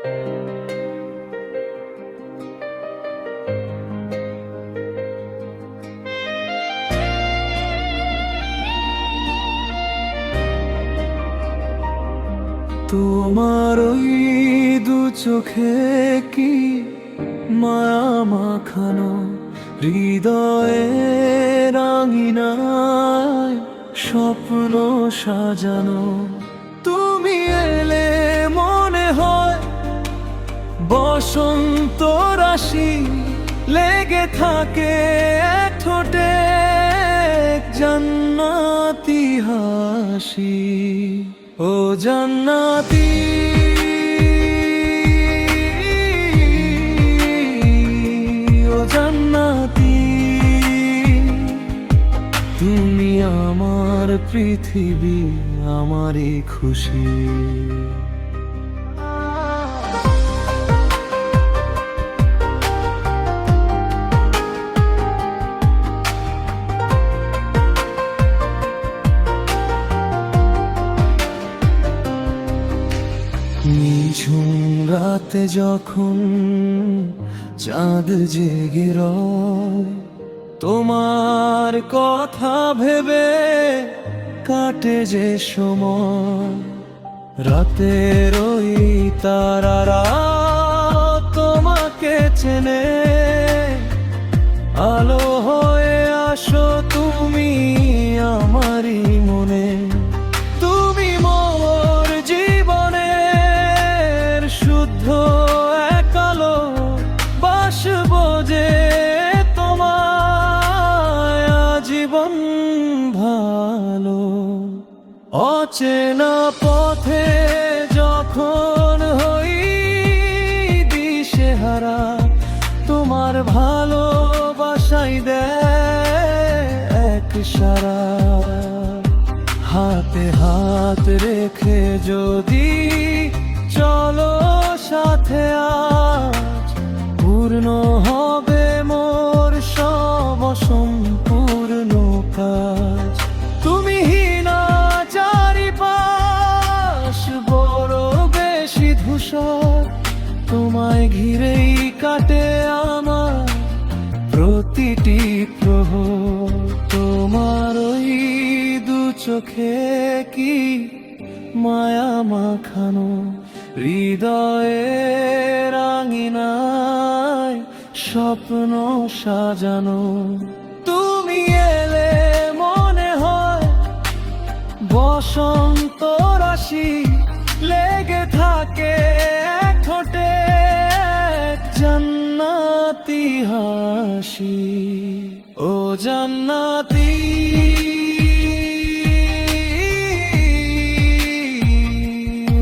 তোমার ওই দু চোখে কি মায়া মাখানো, হৃদয়ে রাঙিনায় স্বপ্ন সাজানো। তুমি এলে মনে হয় বসন্ত রাশি, লেগে থাকে এক ঠোঁটে জান্নাতি হাসি। ও জান্নাতি, ও জান্নাতি, তুমি আমার পৃথিবী, আমারই খুশি। নিঝুম রাতে যখন চাঁদ জেগে রয়, তোমার কথা ভেবে কাটে যে সময়। রাতের ওই তারারা তোমাকে চেনে, আলো হয়ে আসো তুমি আমারই মনে। তুমি মোর জীবনের শুদ্ধ এক আলো, বাসবো যে তোমায় আজীবন ভালো। অচেনা পথে যখন হই দিশেহারা, তোমার ভালোবাসাই দেয় এক সারা। হাতে হাত রেখে যদি চলো সাথে, আজ পূর্ণ হবে মোর সব সম্পূর্ণ কাজ। তুমি হীনা চারিপাশ বড় বেশি ধূসর, তোমায় ঘিরেই কাটে আমার প্রতিটি প্রহর। তোমার ওই দু চোখে কি মায়া মাখানো, হৃদয়ে রাঙিনায় স্বপ্ন সাজানো। তুমি এলে মনে হয় বসন্ত রাশি, লেগে থাকে এক ঠোঁটে জান্নাতি হাসি। ও জান্নাতি,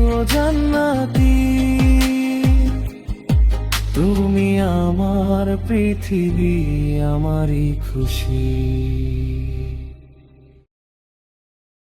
ও জান্নাতি, তুমি আমার পৃথিবী, আমারই খুশি।